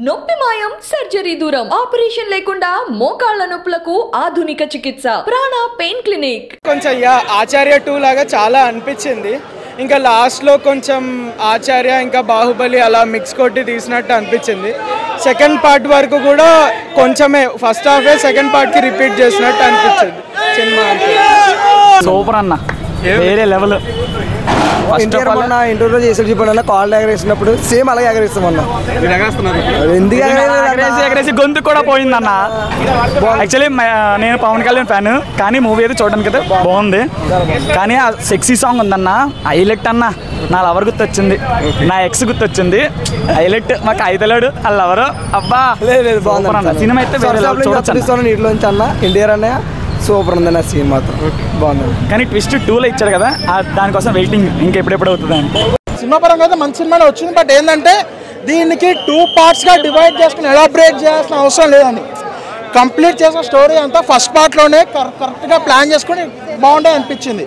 నొప్పి మాయం సర్జరీ దూరం ఆపరేషన్ లేకుండా మోకాళ్ళ నొప్పులకు ఆధునిక చికిత్స ప్రాణ పెయిన్ క్లినిక్. కొంచెం ఆచార్య 2 లాగా చాలా అనిపించింది. ఇంకా లాస్ట్లో కొంచెం ఆచార్య ఇంకా బాహుబలి అలా మిక్స్ కొట్టి తీసినట్టు అనిపించింది. సెకండ్ పార్ట్ వరకు కూడా కొంచెమే ఫస్ట్ హాఫే సెకండ్ పార్ట్కి రిపీట్ చేసినట్టు అనిపించింది సినిమా. సూపర్ అన్న, వేరే లెవెల్. ఇంటర్వ్యూలో చేసి చెప్పాను కాల్ ఎగరేసినప్పుడు సేమ్ అలాగే ఎగరేస్తామన్నా. ఎగరేసి గొంతు కూడా పోయిందన్న. యాక్చువల్లీ నేను పవన్ కళ్యాణ్ ఫ్యాన్, కానీ మూవీ అయితే చూడడానికి అయితే బాగుంది. కానీ ఆ సెక్సీ సాంగ్ ఉందన్న, హైలైట్ అన్న. నా లవర్ గుర్తొచ్చింది, నా ఎక్స్ గుర్తొచ్చింది. హైలైట్ మాకు అయితలేడు ఆ లవరు. అబ్బా లేదు బాగుంది సినిమా అయితే నీటిలోంచి అన్న ఎన్టీఆర్ అన్నయ్య సూపర్ ఉంది నా సీన్ మాత్రం బాగుంది. కానీ ట్విస్ట్ 2లో ఇచ్చాడు కదా, దానికోసం వెయిటింగ్ ఇంకెప్పుడెప్పుడు అవుతుందని. సినిమా పరంగా అయితే మంచి సినిమానే వచ్చింది. బట్ ఏంటంటే దీనికి 2 పార్ట్స్గా డివైడ్ చేసుకుని ఎలాబరేట్ చేయాల్సిన అవసరం లేదండి. కంప్లీట్ చేసిన స్టోరీ అంతా ఫస్ట్ పార్ట్లోనే కరెక్ట్గా ప్లాన్ చేసుకుని బాగుంటుంది అనిపించింది.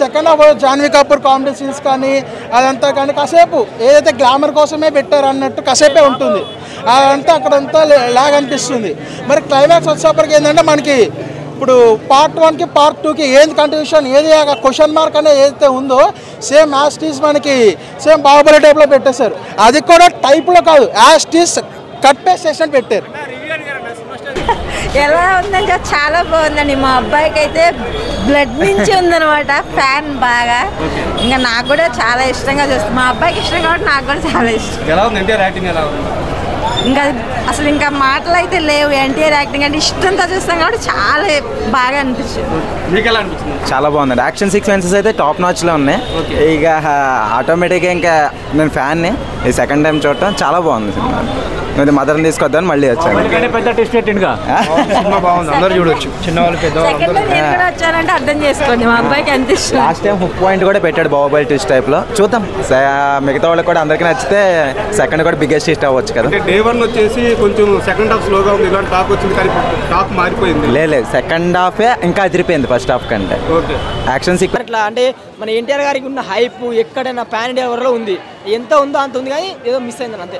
Second half Janhvi Kapoor comedy scenes కానీ అదంతా కానీ కాసేపు ఏదైతే గ్లామర్ కోసమే పెట్టారు అన్నట్టు కాసేపే ఉంటుంది. అదంతా అక్కడంతా లాగ్ అనిపిస్తుంది. మరి క్లైమాక్స్ వచ్చేప్పటికి ఏంటంటే మనకి ఇప్పుడు పార్ట్ 1కి పార్ట్ 2కి ఏది కంటిన్యూషన్, ఏది క్వశ్చన్ మార్క్ అనేది ఏదైతే ఉందో సేమ్ యాస్టీస్ మనకి సేమ్ బాహుబలి టైప్లో పెట్టేశారు. అది కూడా టైప్లో కాదు, యాస్టీస్ కట్ పేస్ట్ చేసినట్టు పెట్టారు. ఎలా ఉందంటే చాలా బాగుందండి. మా అబ్బాయికి అయితే బ్లడ్ నుంచి ఉందనమాట, ఫ్యాన్ బాగా. ఇంకా నాకు కూడా చాలా ఇష్టంగా చూస్తాను. మా అబ్బాయికి ఇష్టం కాబట్టి నాకు కూడా చాలా ఇష్టం. ఎలా ఉంది ఎన్టీఆర్ యాక్టింగ్? ఎలా ఉంది? ఇంకా అసలు ఇంకా మాటలు అయితే లేవు. ఎన్టీఆర్ యాక్టింగ్ అంటే ఇష్టంతో చూస్తాం కాబట్టి చాలా బాగా అనిపించింది. మీకు ఎలా అనిపించింది? చాలా బాగుందండి. యాక్షన్ సీక్వెన్సెస్ అయితే టాప్ నాచ్లో ఉన్నాయి. ఇక ఆటోమేటిక్గా ఇంకా నేను ఫ్యాన్ని ఈ సెకండ్ టైం చూడటం చాలా బాగుంది సినిమా. నేను మదర్ని తీసుకొద్దామని మళ్ళీ వచ్చాను. పెద్ద టెస్ట్ పెట్టిండుగా సినిమా బాగుంది, అందరూ చూడొచ్చు, చిన్నవాళ్ళు పెద్దవాళ్ళు వచ్చారంటే అర్థం చేసుకోండి మా అబ్బాయికి ఎంత ఇష్టం. లాస్ట్ టైం హుక్ పాయింట్ కూడా పెట్టాడు బాహుబలి ట్విస్ట్ టైప్లో. చూద్దాం మిగతా వాళ్ళకి కూడా అందరికీ నచ్చితే సెకండ్ కూడా బిగ్గెస్ట్ హిట్ అవ్వచ్చు కదా. డే 1 వచ్చేసి కొంచెం సెకండ్ హాఫ్ స్లోగా ఉంది, ఇలాంటి టాక్ వచ్చింది కానీ టాక్ మారిపోయింది. లేదు సెకండ్ హాఫే ఇంకా అదిరిపోయింది ఫస్ట్ హాఫ్ కంటే. ఓకే యాక్షన్ సీక్వెన్స్ అట్లా అంటే మన ఎన్టీఆర్ గారికి ఉన్న హైప్ ఎక్కడైనా పాన్ ఇండియా వరలో ఉంది. ఎంత ఉందో అంత ఉంది, కానీ ఏదో మిస్ అయిందని అంతే.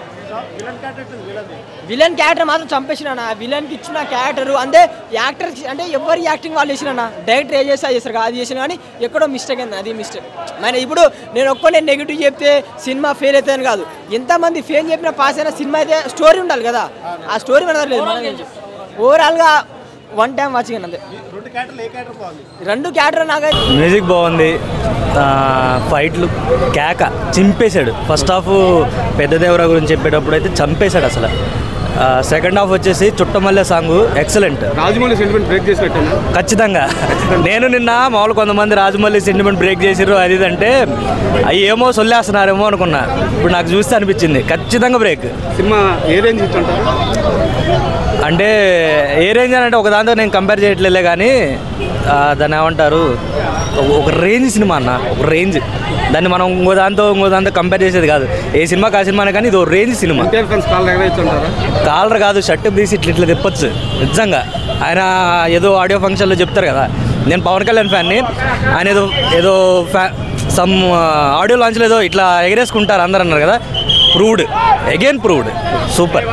విలన్ క్యారెక్టర్ మాత్రం చంపేసిన విలన్కి ఇచ్చిన క్యారెక్టర్ అంటే యాక్టర్ అంటే ఎవరి యాక్టింగ్ వాళ్ళు చేసిన డైరెక్టర్ ఏ చేస్తా చేస్తారు అది చేసిన, కానీ ఎక్కడో మిస్టేక్ అయింది. అది మిస్టేక్. మన ఇప్పుడు నేను ఒక్కనే నెగిటివ్ చెప్తే సినిమా ఫెయిల్ అవుతుందని కాదు. ఎంతమంది ఫెయిల్ చెప్పినా పాస్ అయినా సినిమా అయితే స్టోరీ ఉండాలి కదా. ఆ స్టోరీ మన లేదు. మనం ఓవరాల్గా 1 టైం వాచింగ్ అంతే. 2 క్యారెక్టర్ నాకు మ్యూజిక్ బాగుంది, ఫైట్లు కేక చింపేశాడు. ఫస్ట్ హాఫ్ పెద్ద దేవరా గురించి చెప్పేటప్పుడు అయితే చంపేశాడు అసలు. సెకండ్ హాఫ్ వచ్చేసి Chuttamalle song excellent. Rajamouli sentiment break చేసినట్టు ఖచ్చితంగా. నేను నిన్న మామూలు కొంతమంది రాజమౌళి సెంటిమెంట్ బ్రేక్ చేసిర్రు అది అంటే అవి ఏమో సొల్లేస్తున్నారేమో అనుకున్నా. ఇప్పుడు నాకు చూస్తే అనిపించింది ఖచ్చితంగా బ్రేక్. సినిమా ఏ రేంజ్ ఇస్తుంటారు అంటే ఏ రేంజ్ అని అంటే ఒక దాంతో నేను కంపేర్ చేయట్లేలే, కానీ దాన్ని ఏమంటారు ఒక రేంజ్ సినిమా అన్న, ఒక రేంజ్. దాన్ని మనం ఇంకో దాంతో కంపేర్ చేసేది కాదు. ఏ సినిమాకి ఆ సినిమానే, కానీ ఇది ఒక రేంజ్ సినిమా. కాలర్ కాదు, షర్ట్ తీసి ఇట్లా తిప్పచ్చు నిజంగా. ఆయన ఏదో ఆడియో ఫంక్షన్లో చెప్తారు కదా, నేను పవన్ కళ్యాణ్ ఫ్యాన్ని, ఆయన ఏదో సమ్ ఆడియో లాంచ్లో ఏదో ఇట్లా ఎగరేసుకుంటారు అందరు అన్నారు కదా. Proved, again proved, super.